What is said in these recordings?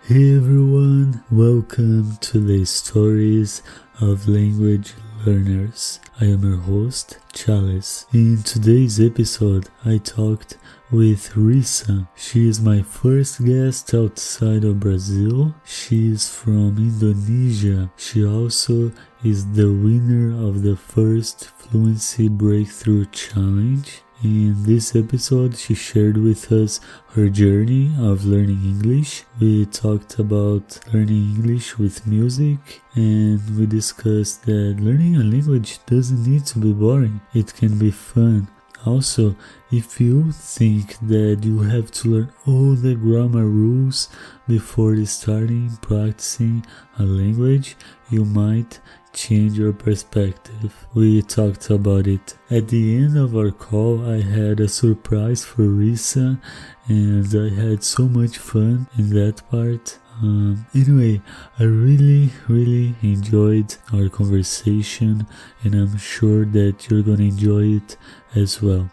Hey everyone, welcome to the Stories of Language Learners. I am your host, Chalice. In today's episode, I talked with Risa. She is my first guest outside of Brazil. She is from Indonesia. She also is the winner of the first Fluency Breakthrough Challenge. In this episode, she shared with us her journey of learning English. We talked about learning English with music, and we discussed that learning a language doesn't need to be boring. It can be fun. Also, if you think that you have to learn all the grammar rules before starting practicing a language, you might change your perspective. We talked about it. At the end of our call, I had a surprise for Risa, and I had so much fun in that part. Anyway, I really enjoyed our conversation, and I'm sure that you're gonna enjoy it as well.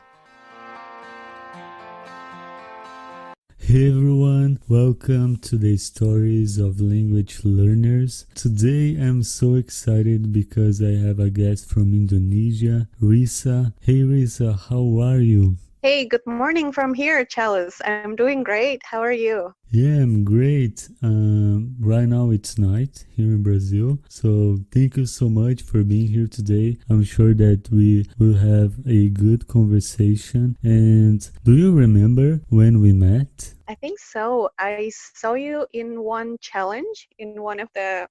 Hey everyone, welcome to the Stories of Language Learners. Today I'm so excited because I have a guest from Indonesia, Risa. Hey Risa, how are you? Hey, good morning from here, Chalice. I'm doing great. How are you? Yeah, I'm great. Right now it's night here in Brazil. So thank you so much for being here today. I'm sure that we will have a good conversation. And do you remember when we met? I think so. I saw you in one challenge in one of the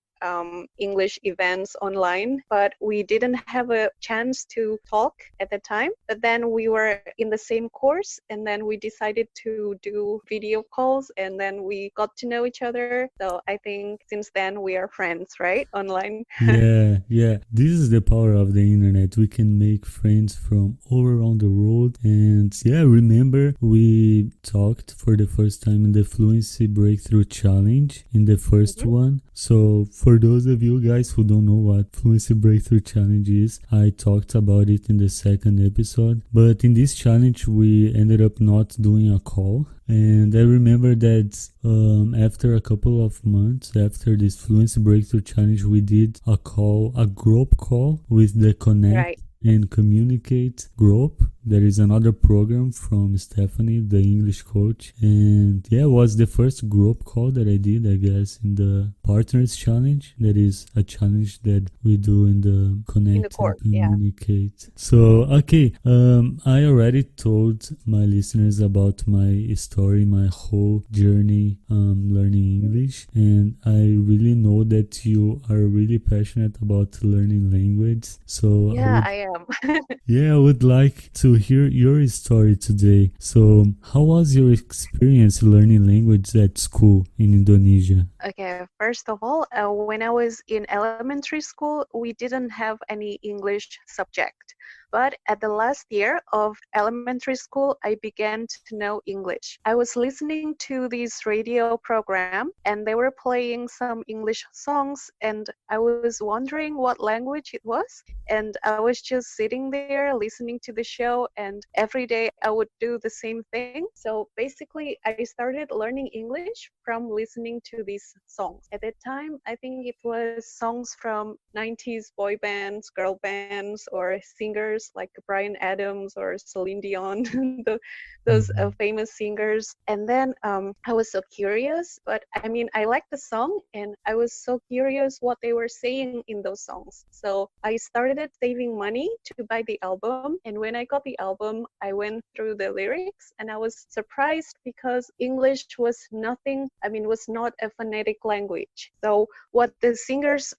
English events online, but we didn't have a chance to talk at the time. But then we were in the same course, and then we decided to do video calls, and then we got to know each other. So I think since then we are friends, right? Online. Yeah. This is the power of the internet. We can make friends from all around the world. And yeah, remember we talked for the first time in the Fluency Breakthrough Challenge in the first one. So for those of you guys who don't know what Fluency Breakthrough Challenge is, I talked about it in the second episode. But in this challenge, we ended up not doing a call. And I remember that after a couple of months after this Fluency Breakthrough Challenge, we did a group call with the Connect Right. and Communicate group. There is another program from Stephanie, the English coach. And yeah, it was the first group call that I did, I guess, in the Partners Challenge. That is a challenge that we do in the In the Connect and course, yeah. Communicate. So, okay, I already told my listeners about my story, my whole journey learning English. And I really know that you are really passionate about learning language. So Yeah, I am. I would like to hear your story today. So, how was your experience learning language at school in Indonesia? Okay, first of all, when I was in elementary school, we didn't have any English subject. But at the last year of elementary school, I began to know English. I was listening to this radio program, and they were playing some English songs, and I was wondering what language it was. And I was just sitting there listening to the show, and every day I would do the same thing. So basically, I started learning English from listening to these songs. At that time, I think it was songs from 90s boy bands, girl bands, or singers like Brian Adams or Celine Dion, those Mhm. famous singers. And then I was so curious, but I mean, I liked the song, and I was so curious what they were saying in those songs. So I started saving money to buy the album. And when I got the album, I went through the lyrics, and I was surprised because English was nothing, I mean, was not a phonetic language. So what the singers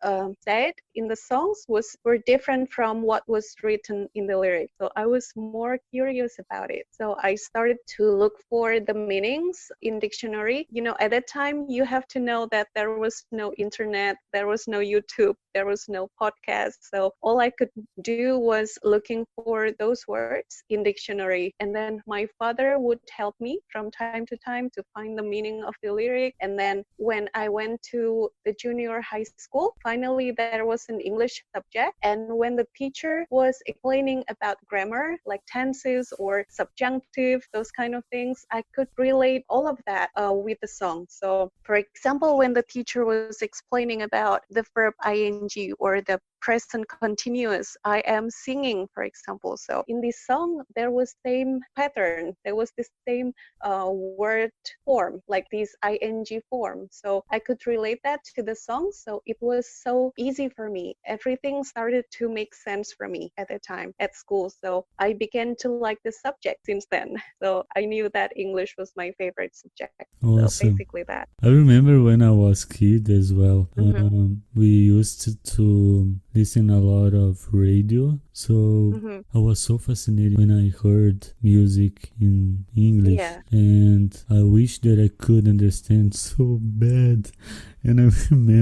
said in the songs were different from what was written in the lyrics. So I was more curious about it. So I started to look for the meanings in dictionary. You know, at that time you have to know that there was no internet, there was no YouTube. there was no podcast. So all I could do was looking for those words in dictionary. And then my father would help me from time to time to find the meaning of the lyric. And then when I went to the junior high school, finally there was an English subject. And when the teacher was explaining about grammar, like tenses or subjunctive, those kind of things, I could relate all of that with the song. So for example, when the teacher was explaining about the verb ing or the present continuous, I am singing, for example. So in this song, there was same pattern. There was the same word form, like this ing form. So I could relate that to the song. So it was so easy for me. Everything started to make sense for me at the time at school. So I began to like the subject since then. So I knew that English was my favorite subject. So Awesome. basically that. I remember when I was kid as well. Mm-hmm. We used to listen a lot of radio, so Mm-hmm. I was so fascinated when I heard music in English, Yeah. and I wish that I could understand so bad. And I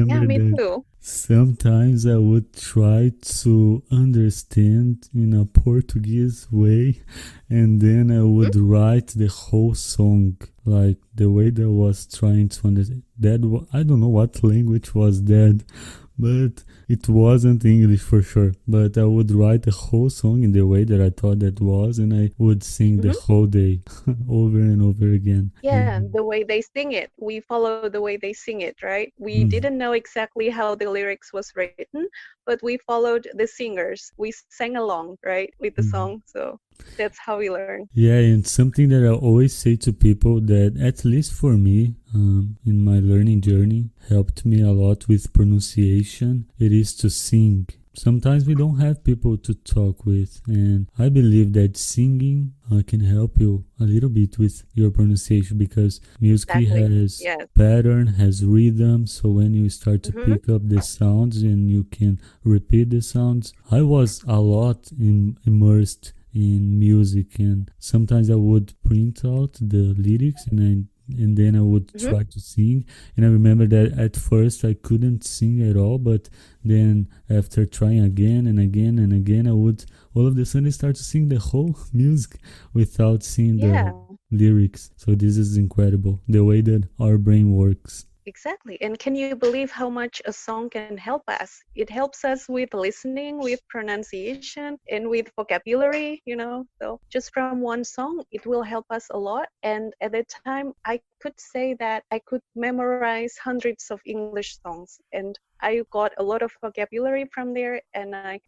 Yeah, remember me that too. sometimes I would try to understand in a Portuguese way, and then I Mm-hmm. would write the whole song like the way that I was trying to understand. I don't know what language was that, but it wasn't English for sure. But I would write the whole song in the way that I thought that was, and I would sing the Mm-hmm. whole day over and over again. Yeah, And, the way they sing it. We follow the way they sing it, right? We mm, didn't know exactly how the lyrics was written, but we followed the singers. We sang along, right, with the mm. song. So that's how we learn. Yeah, and something that I always say to people that, at least for me, in my learning journey, helped me a lot with pronunciation, it is to sing. Sometimes we don't have people to talk with, and I believe that singing can help you a little bit with your pronunciation because music Exactly. has Yes. pattern, has rhythm. So when you start to Mm-hmm. pick up the sounds and you can repeat the sounds, I was a lot immersed in music, and sometimes I would print out the lyrics and then I would Mm-hmm. try to sing. And I remember that at first I couldn't sing at all, but then after trying again and again and again, I would all of a sudden start to sing the whole music without seeing the Yeah. lyrics. So this is incredible, the way that our brain works. Exactly. And can you believe how much a song can help us? It helps us with listening, with pronunciation, and with vocabulary, So just from one song, it will help us a lot. And at the time, I could say that I could memorize hundreds of English songs. And I got a lot of vocabulary from there, and I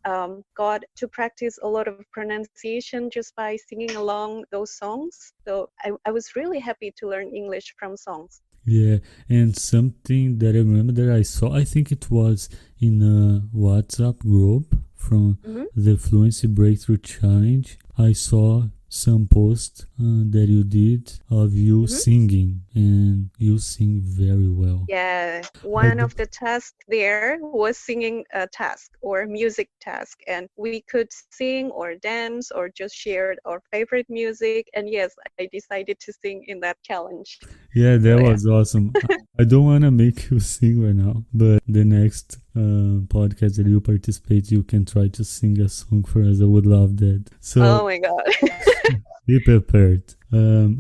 got to practice a lot of pronunciation just by singing along those songs. So I was really happy to learn English from songs. Yeah, and something that I remember that I saw, I think it was in a WhatsApp group from Mm-hmm. the Fluency Breakthrough Challenge. I saw some posts that you did of you Mm-hmm. singing, and you sing very well. Yeah, I one d- of the tasks there was singing a task or music task, and we could sing or dance or just share our favorite music. And yes, I decided to sing in that challenge. yeah, So that yeah. was awesome. I don't want to make you sing right now, but the next podcast that you participate, you can try to sing a song for us. I would love that. So Oh my God. be prepared.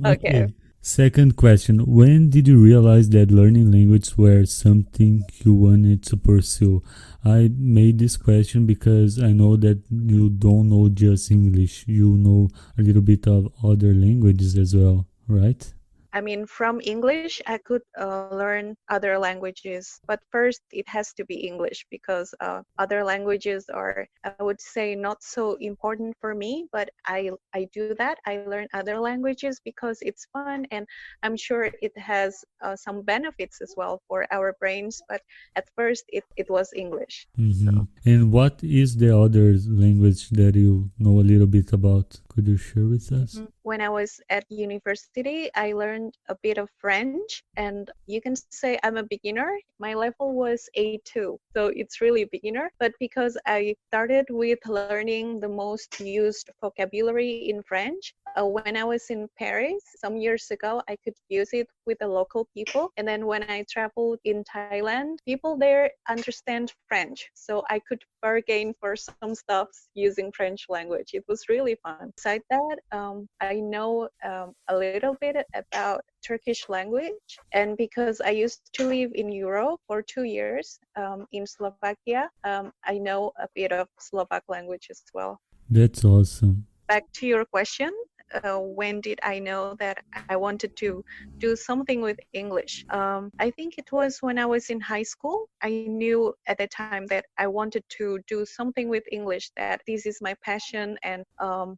Okay. Okay. Second question. When did you realize that learning language were something you wanted to pursue? I made this question because I know that you don't know just English. You know a little bit of other languages as well, right? I mean, from English, I could learn other languages, but first it has to be English because other languages are, I would say, not so important for me. But I do that. I learn other languages because it's fun, and I'm sure it has some benefits as well for our brains. But at first, it was English. So. And what is the other language that you know a little bit about? Could you share with us? When I was at university, I learned a bit of French, and you can say I'm a beginner. My level was A2, so it's really beginner. But because I started with learning the most used vocabulary in French, when I was in Paris some years ago, I could use it with the local people. And then when I traveled in Thailand, people there understand French. So I could bargain for some stuffs using French language. It was really fun. Besides that, I know a little bit about Turkish language. And because I used to live in Europe for 2 years in Slovakia, I know a bit of Slovak language as well. That's awesome. Back to your question, when did I know that I wanted to do something with English? I think it was when I was in high school. I knew at the time that I wanted to do something with English, that this is my passion, and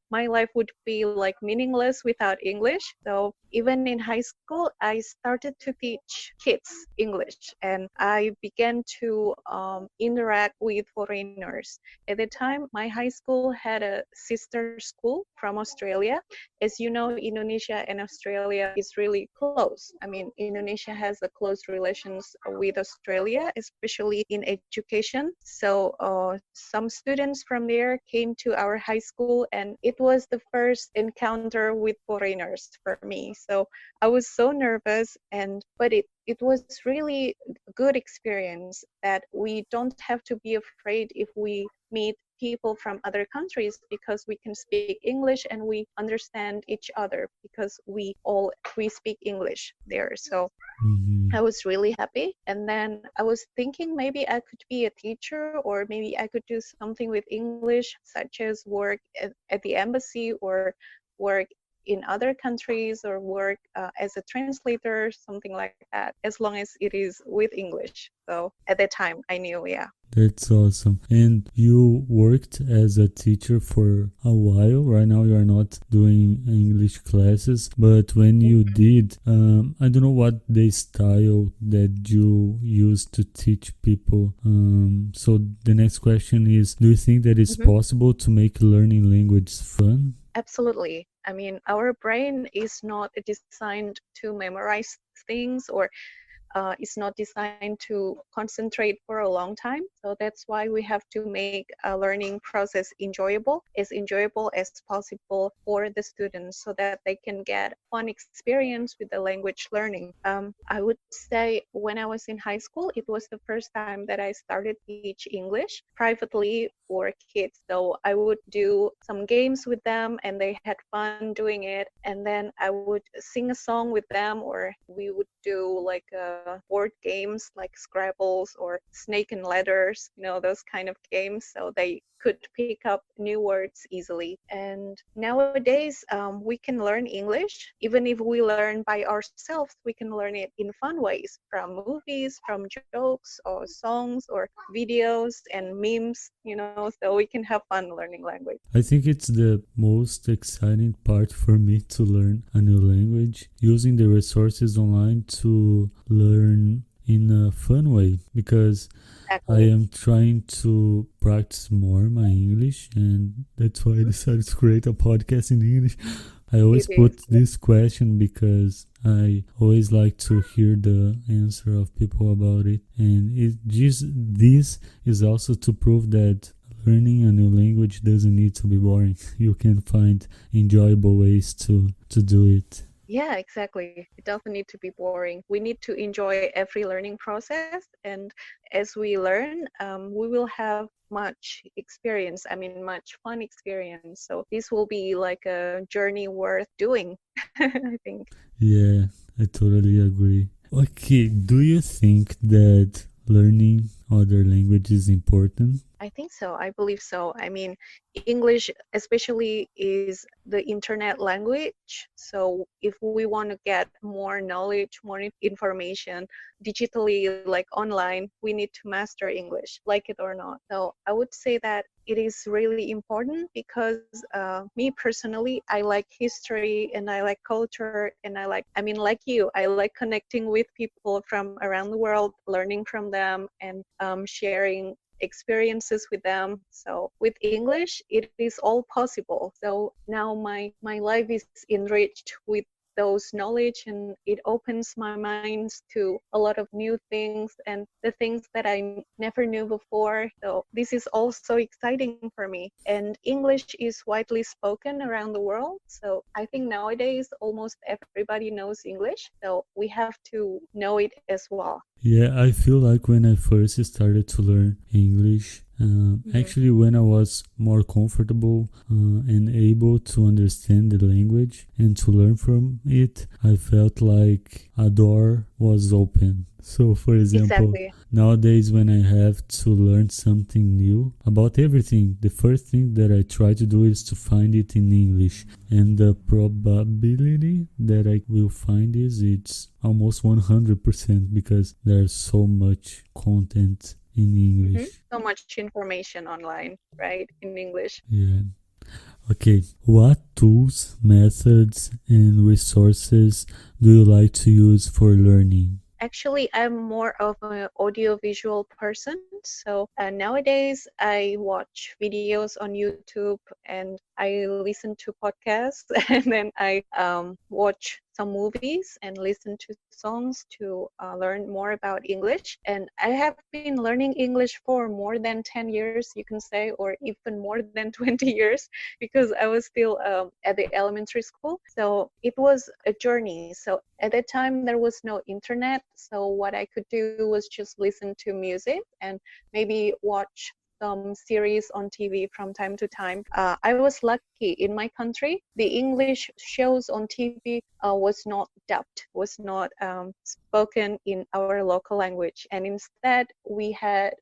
my life would be like meaningless without English. So even in high school, I started to teach kids English, and I began to interact with foreigners. At the time, my high school had a sister school from Australia. As you know, Indonesia and Australia is really close. I mean, Indonesia has a close relations with Australia, especially in education. So some students from there came to our high school, and it was the first encounter with foreigners for me. So I was so nervous, but it was really a good experience that we don't have to be afraid if we meet people from other countries, because we can speak English and we understand each other because we speak English there. So Hmm. I was really happy. And then I was thinking maybe I could be a teacher, or maybe I could do something with English, such as work at the embassy, or work in other countries, or work as a translator, something like that, as long as it is with English. So at that time, I knew, yeah. That's awesome. And you worked as a teacher for a while. Right now, you are not doing English classes, but when you did, I don't know what the style that you used to teach people. So the next question is, do you think that it's Mhm. possible to make learning language fun? Absolutely. I mean, our brain is not designed to memorize things, or is not designed to concentrate for a long time. So that's why we have to make a learning process enjoyable as possible for the students, so that they can get fun experience with the language learning. I would say when I was in high school, it was the first time that I started teach English privately for kids. So I would do some games with them, and they had fun doing it. And then I would sing a song with them, or we would do like board games like Scrabbles or Snake and Ladders, those kind of games, so they could pick up new words easily. And nowadays, we can learn English. Even if we learn by ourselves, we can learn it in fun ways, from movies, from jokes, or songs, or videos and memes, so we can have fun learning language. I think it's the most exciting part for me to learn a new language, using the resources online to learn in a fun way, because I Exactly. am trying to practice more my English, and that's why I decided to create a podcast in English. I always It is. put this question because I always like to hear the answer of people about it, and this is also to prove that learning a new language doesn't need to be boring. You can find enjoyable ways to do it. Yeah, exactly. It doesn't need to be boring. We need to enjoy every learning process. And as we learn, we will have much experience. I mean, much fun experience. So this will be like a journey worth doing, I think. Yeah, I totally agree. Okay, do you think that learning other languages is important? I think so. I believe so. I mean, English especially is the internet language. So if we want to get more knowledge, more information digitally, like online, we need to master English, like it or not. So I would say that it is really important, because me personally, I like history and I like culture, and like you, I like connecting with people from around the world, learning from them, and sharing experiences with them. So with English, it is all possible. So now my life is enriched with those knowledge, and it opens my mind to a lot of new things and the things that I never knew before. So this is also exciting for me. And English is widely spoken around the world. So I think nowadays almost everybody knows English. So we have to know it as well. Yeah, I feel like when I first started to learn English, actually when I was more comfortable and able to understand the language and to learn from it, I felt like a door was open. So, for example, Exactly. nowadays when I have to learn something new about everything, the first thing that I try to do is to find it in English. And the probability that I will find it's almost 100% because there's so much content in English. So much information online, right, in English. Yeah. Okay. What tools, methods, and resources do you like to use for learning? Actually, I'm more of an audiovisual person. So nowadays, I watch videos on YouTube and I listen to podcasts and then I watch some movies and listen to songs to learn more about English. And I have been learning English for more than 10 years, you can say, or even more than 20 years because I was still at the elementary school. So it was a journey. So at that time, there was no internet. So what I could do was just listen to music and maybe watch some series on TV from time to time. I was lucky in my country. The English shows on TV was not dubbed, was not spoken in our local language, and instead we had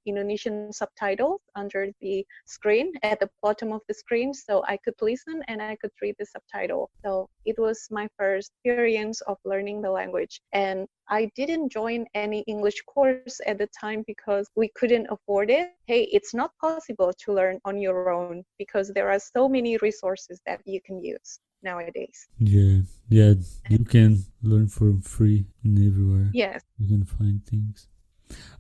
Indonesian subtitles under the screen at the bottom of the screen, so I could listen and I could read the subtitle. So it was my first experience of learning the language, and I didn't join any English course at the time because we couldn't afford it. Hey, it's not possible to learn on your own because there are so many resources that you can use nowadays. Yeah, yeah, you can learn for free and everywhere. Yes. You can find things.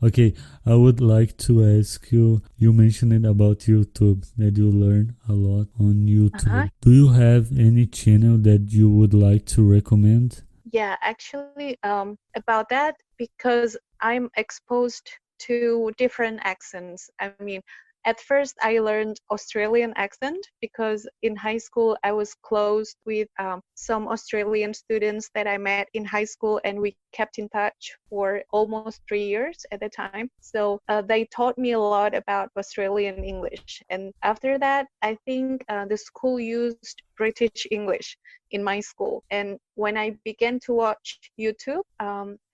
Okay, I would like to ask you, you mentioned it about YouTube, that you learn a lot on Uh-huh. YouTube. Do you have any channel that you would like to recommend? Yeah, actually, about that, because I'm exposed to different accents. I mean, at first I learned Australian accent because in high school I was close with some Australian students that I met in high school, and we kept in touch for almost 3 years at the time. So they taught me a lot about Australian English. And after that, I think the school used British English in my school. And when I began to watch YouTube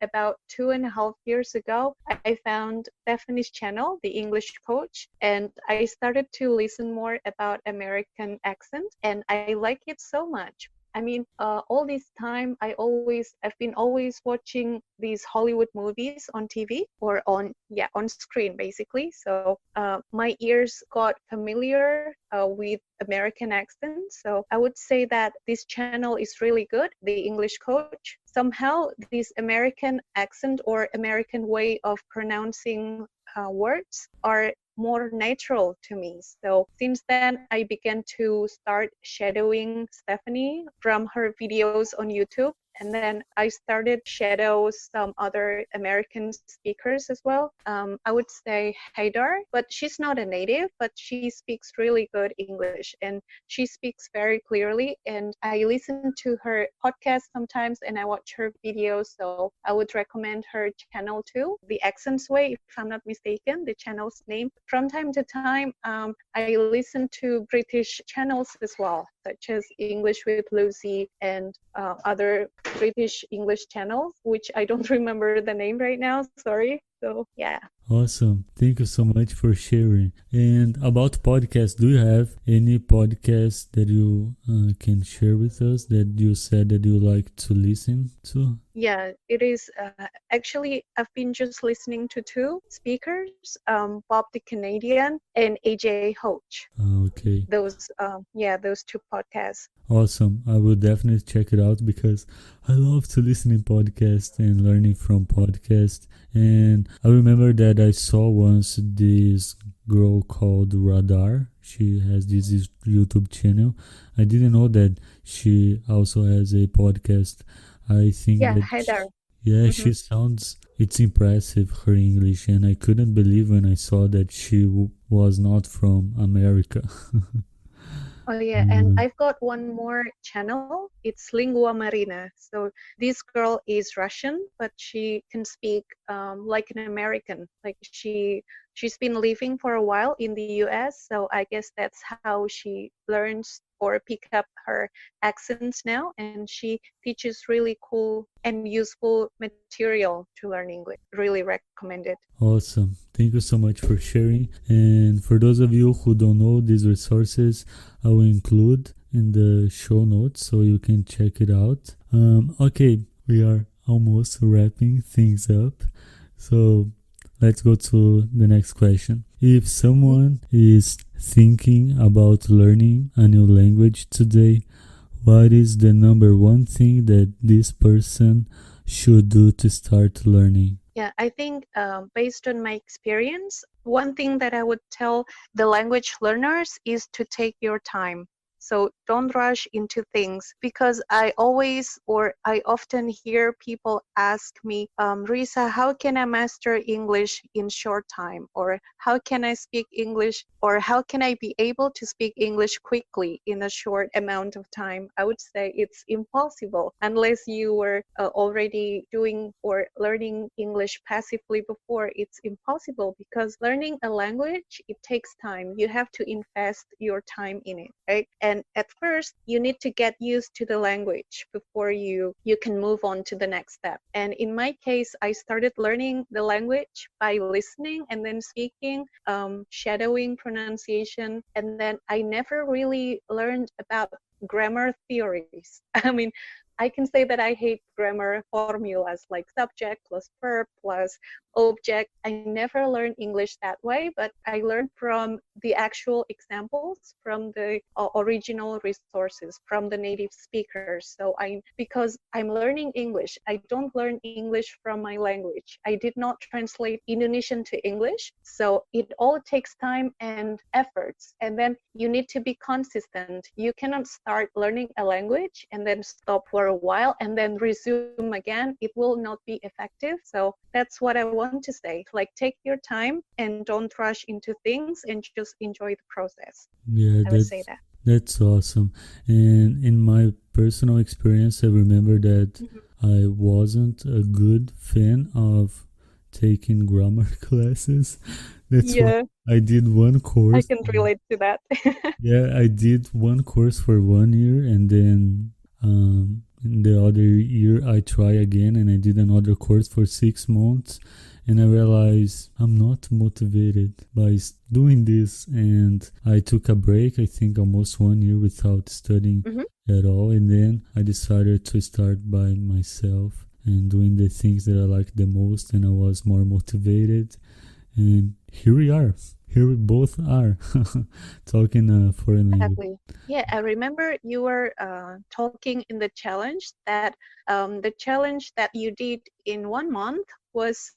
about 2.5 years ago, I found Stephanie's channel, The English Coach, and I started to listen more about American accent, and I like it so much. I mean, all this time, I've been always watching these Hollywood movies on TV or on screen basically. So my ears got familiar with American accent. So I would say that this channel is really good, the English Coach. Somehow, this American accent or American way of pronouncing words are more natural to me. So since then, I began to start shadowing Stephanie from her videos on YouTube. And then I started shadow some other American speakers as well. I would say Haidar, but she's not a native, but she speaks really good English and she speaks very clearly. And I listen to her podcast sometimes and I watch her videos. So I would recommend her channel too, The Accents Way, if I'm not mistaken, the channel's name. From time to time, I listen to British channels as well, such as English with Lucy and other British English channels, which I don't remember the name right now, sorry. So yeah. Awesome. Thank you so much for sharing. And about podcasts, do you have any podcast that you can share with us that you said that you like to listen to? Yeah, it is. Actually, I've been just listening to two speakers, Bob the Canadian and AJ Hoach. Okay. Those two podcasts. Awesome. I will definitely check it out because I love to listen in podcasts and learning from podcasts. And I remember that I saw once this girl called Radar. She has this YouTube channel. I didn't know that she also has a podcast. I think Yeah, that hi there. yeah, Hmm. she sounds it's impressive her English, and I couldn't believe when I saw that she was not from America. Oh yeah, and Mm. I've got one more channel. It's Lingua Marina. So this girl is Russian, but she can speak like an American. Like she's been living for a while in the US, so I guess that's how she learns or pick up her accents now. And she teaches really cool and useful material to learn English. Really recommend it. Awesome. Thank you so much for sharing. And for those of you who don't know these resources, I will include in the show notes so you can check it out. Okay, we are almost wrapping things up. So let's go to the next question. If Mhm. someone is thinking about learning a new language today, what is the number one thing that this person should do to start learning? Yeah, I think based on my experience, one thing that I would tell the language learners is to take your time. So don't rush into things because I always or I often hear people ask me, Risa, how can I master English in short time? Or how can I speak English? Or how can I be able to speak English quickly in a short amount of time? I would say it's impossible unless you were already doing or learning English passively before. It's impossible because learning a language, it takes time. You have to invest your time in it, right? And at first, you need to get used to the language before you can move on to the next step. And in my case, I started learning the language by listening and then speaking, shadowing pronunciation, and then I never really learned about grammar theories. I mean, I can say that I hate grammar formulas like subject plus verb plus object. I never learned English that way, but I learned from the actual examples, from the original resources, from the native speakers. So because I'm learning English, I don't learn English from my language. I did not translate Indonesian to English. So it all takes time and efforts. And then you need to be consistent. You cannot start learning a language and then stop for a while and then resume again. It will not be effective. So that's what I want to say. Like, take your time and don't rush into things and just enjoy the process. Yeah, I would say that. that's awesome. And in my personal experience, I remember that Mhm. I wasn't a good fan of taking grammar classes. That's why Yeah, I did one I course. can relate to that. Yeah, I did one course for 1 year, and then in the other year I try again, and I did another course for 6 months, and I realized I'm not motivated by doing this, and I took a break. I think almost 1 year without studying Mhm. at all, and then I decided to start by myself and doing the things that I like the most, and I was more motivated, and here we are. Here we both are talking a foreign language. Exactly. Yeah, I remember you were talking in the challenge that the challenge that you did in 1 month was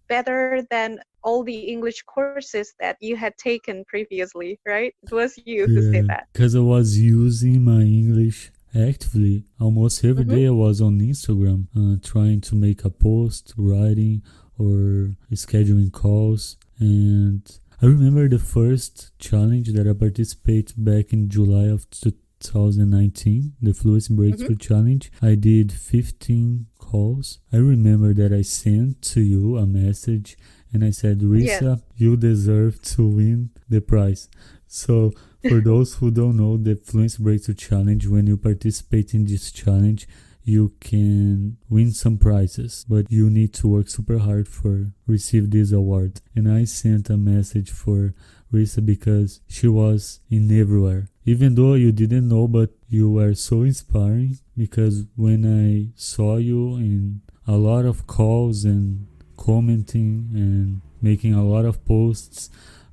better than all the English courses that you had taken previously, right? It was you who said Yeah, that. because I was using my English actively. Almost every Mm-hmm. day I was on Instagram trying to make a post, writing, or scheduling calls. And I remember the first challenge that I participated back in July of 2019, the Fluency Mm-hmm. Breakthrough Challenge. I did 15 calls. I remember that I sent to you a message and I said, Yes. Risa, you deserve to win the prize. So, for those who don't know, the Fluency Breakthrough Challenge, when you participate in this challenge, you can win some prizes, but you need to work super hard for receive this award. And I sent a message for Risa because she was in everywhere. Even though you didn't know, but you were so inspiring because when I saw you in a lot of calls and commenting and making a lot of posts,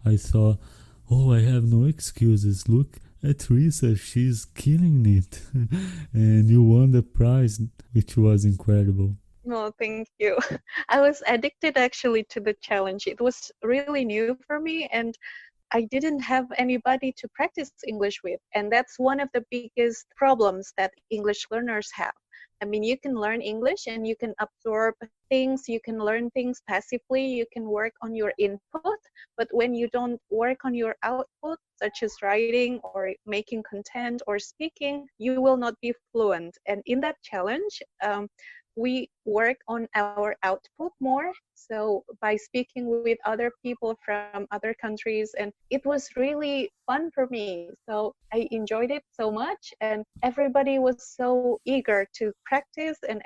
I thought, oh, I have no excuses. Look at Risa, she's killing it. And you won the prize, which was incredible. No, thank you. I was addicted actually to the challenge. It was really new for me, and I didn't have anybody to practice English with. And that's one of the biggest problems that English learners have. I mean, you can learn English and you can absorb things, you can learn things passively, you can work on your input, but when you don't work on your output, such as writing or making content or speaking, you will not be fluent. And in that challenge, we work on our output more. So by speaking with other people from other countries, and it was really fun for me. So I enjoyed it so much, and everybody was so eager to practice, and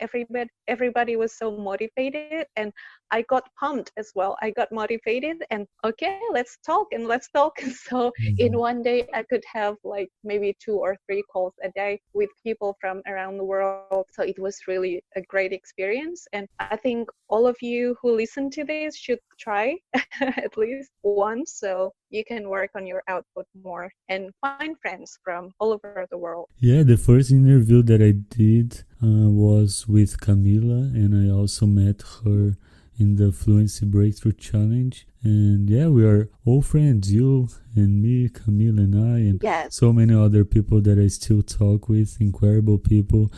everybody was so motivated, and I got pumped as well. I got motivated, and okay, let's talk and let's talk. So in Mhm. one day, I could have like maybe 2 or 3 calls a day with people from around the world. So it was really a great experience. And I think all of you who listen to this should try at least once, so you can work on your output more and find friends from all over the world. Yeah, the first interview that I did was with Camila, and I also met her in the Fluency Breakthrough Challenge. And yeah, we are all friends, you and me, Camila and I, and Yes. so many other people that I still talk with, incredible people.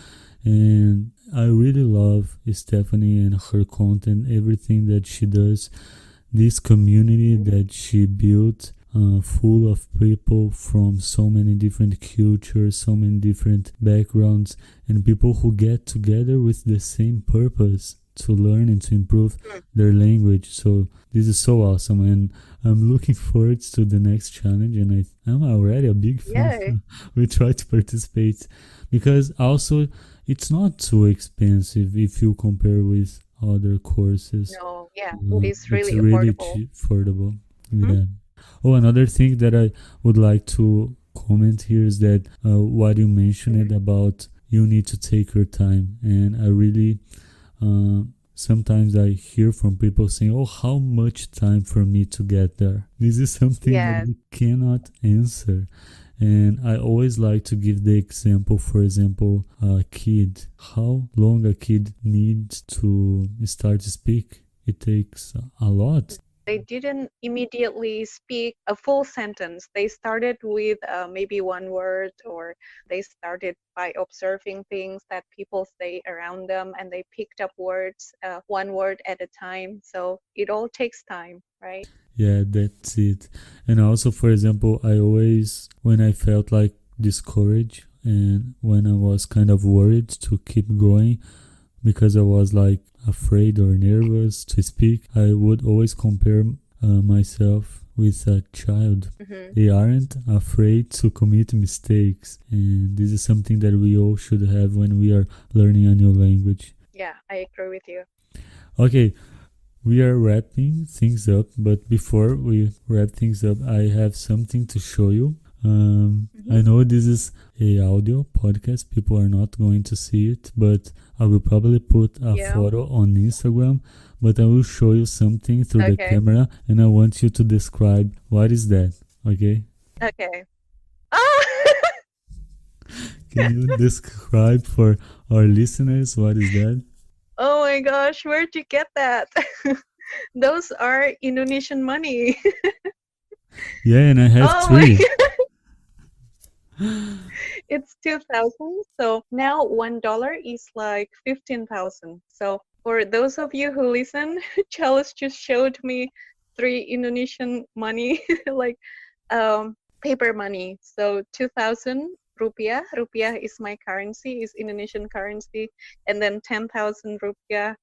And I really love Stephanie and her content, everything that she does, this community that she built, full of people from so many different cultures, so many different backgrounds, and people who get together with the same purpose to learn and to improve their language. So this is so awesome, and I'm looking forward to the next challenge. And I'm already a big fan. Yay. We try to participate because also it's not too expensive if you compare with other courses. No, yeah, it is It's really really affordable. cheap, affordable. Hmm. Yeah. Oh, another thing that I would like to comment here is that what you mentioned about you need to take your time, and I really sometimes I hear from people saying, "Oh, how much time for me to get there?" This is something that Yes. we cannot answer. And I always like to give the example, for example, a kid. How long a kid needs to start to speak? It takes a lot. They didn't immediately speak a full sentence. They started with maybe one word, or they started by observing things that people say around them, and they picked up words, one word at a time. So it all takes time, right? Yeah, that's it. And also, for example, I always, when I felt like discouraged and when I was kind of worried to keep going because I was like afraid or nervous to speak, I would always compare myself with a child. Hmm. They aren't afraid to commit mistakes, and this is something that we all should have when we are learning a new language. Yeah, I agree with you. Okay, we are wrapping things up, but before we wrap things up, I have something to show you. Hmm. I know this is a audio podcast; people are not going to see it, but I will probably put a Yeah. photo on Instagram. But I will show you something through the Okay. camera, and I want you to describe what is that. Okay? Okay. Ah! Can you describe for our listeners what is that? Oh my gosh, where'd you get that? Those are Indonesian money. Yeah, and I have Oh my, three. it's 2000. So now $1 is like 15,000. So for those of you who listen, Charles just showed me three Indonesian money, like paper money. So 2000 rupiah. Rupiah is my currency, is Indonesian currency, and then 10,000 rupiah.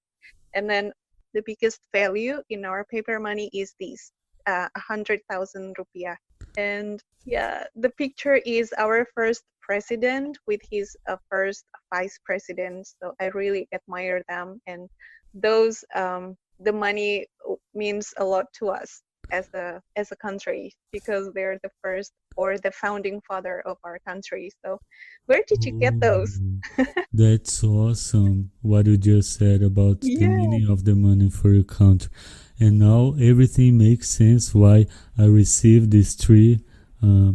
And then the biggest value in our paper money is this, 100,000 rupiah. And yeah, the picture is our first president with his first vice president. So I really admire them, and those the money means a lot to us as a country, because they're the first or the founding father of our country. So where did you get Oh. those? That's awesome what you just said about the Yeah. meaning of the money for your country. And now everything makes sense why I received these three Hmm.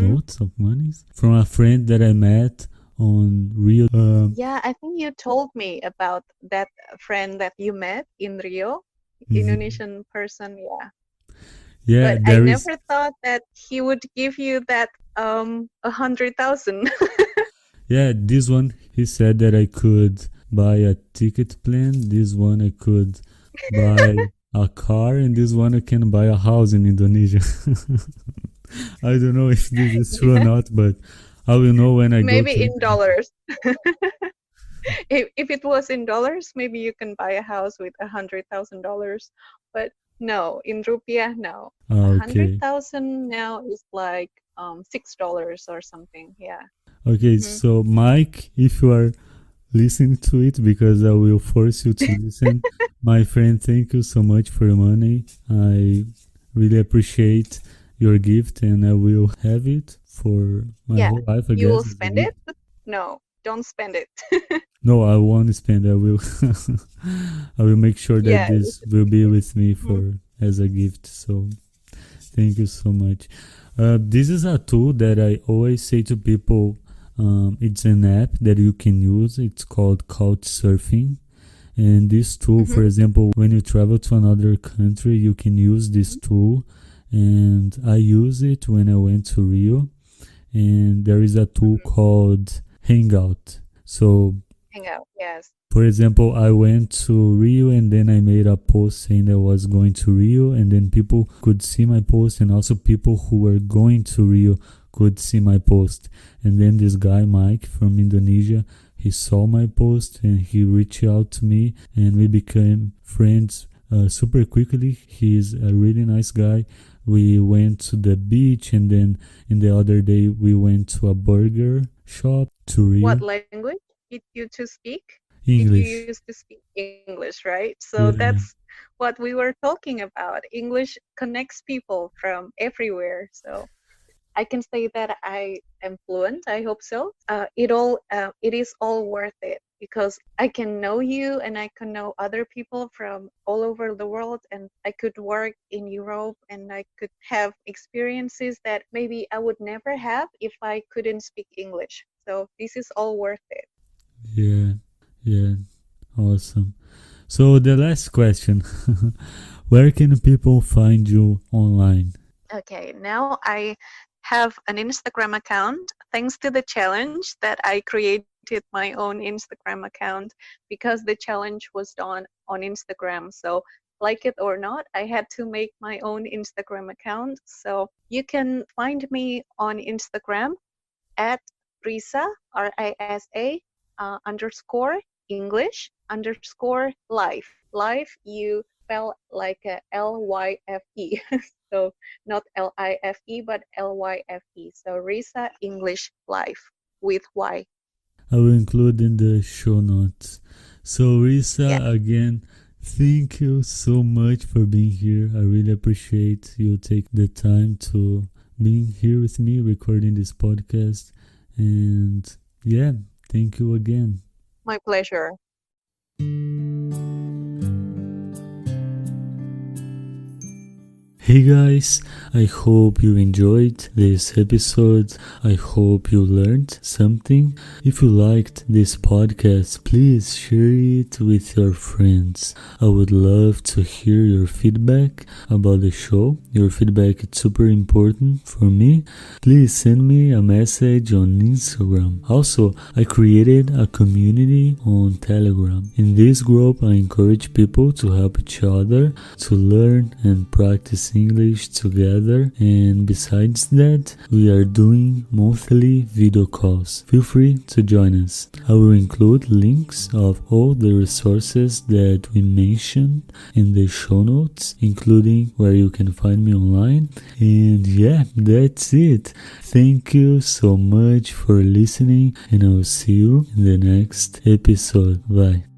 notes of monies from a friend that I met on Rio. Yeah, I think you told me about that friend that you met in Rio, Mhm. Indonesian person. Yeah. Yeah, But I there is. never thought that he would give you that 100,000. Yeah, this one he said that I could buy a ticket plan. This one I could buy a car, and this one I can buy a house in Indonesia. I don't know if this is true or Yeah, not, but I will know when I go maybe to in Indonesia. dollars. If it was in dollars, maybe you can buy a house with $100,000. But no, in rupiah, no. A Ah, hundred okay. thousand now is like $6 or something. Yeah. Okay, Hmm. so Mike, if you are listening to it, because I will force you to listen, my friend, thank you so much for your money. I really appreciate your gift, and I will have it for my Yeah. whole life, I You will guess, as a spend gift. it? No, don't spend it. No, I won't spend. I will. I will make sure that Yeah, you this should will keep be it. with me Mhm. for as a gift. So thank you so much. This is a tool that I always say to people. It's an app that you can use. It's called Couchsurfing. And this tool, Mhm. for example, when you travel to another country, you can use this Mhm. tool. And I use it when I went to Rio. And there is a tool Mhm. called Hangout. So Hang out. Yes. for example, I went to Rio and then I made a post saying that I was going to Rio, and then people could see my post, and also people who were going to Rio could see my post. And then this guy, Mike from Indonesia, he saw my post and he reached out to me, and we became friends super quickly. He's a really nice guy. We went to the beach, and then in the other day, we went to a burger shop to What Rio. language did you to speak? Did you English. use to speak English, right? So Yeah. that's what we were talking about. English connects people from everywhere. So I can say that I am fluent. I hope so. It is all worth it because I can know you and I can know other people from all over the world, and I could work in Europe and I could have experiences that maybe I would never have if I couldn't speak English. So this is all worth it. Yeah, yeah, awesome. So the last question, where can people find you online? Okay, now I have an Instagram account thanks to the challenge that I created my own Instagram account because the challenge was done on Instagram. So, like it or not, I had to make my own Instagram account. So, you can find me on Instagram at Risa, Risa, underscore English, underscore life. Life, you spell like a Lyfe. So not Life, but Lyfe. So Risa English Life with Y. I will include in the show notes. So Yeah, Risa, again, thank you so much for being here. I really appreciate you take the time to being here with me recording this podcast. And yeah, thank you again. my pleasure. Hey guys, I hope you enjoyed this episode. I hope you learned something. If you liked this podcast, please share it with your friends. I would love to hear your feedback about the show. Your feedback is super important for me. Please send me a message on Instagram. Also, I created a community on Telegram. In this group, I encourage people to help each other to learn and practice English together, and besides that, we are doing monthly video calls. Feel free to join us. I will include links of all the resources that we mentioned in the show notes, including where you can find me online. And yeah, that's it. Thank you so much for listening, and I will see you in the next episode. Bye.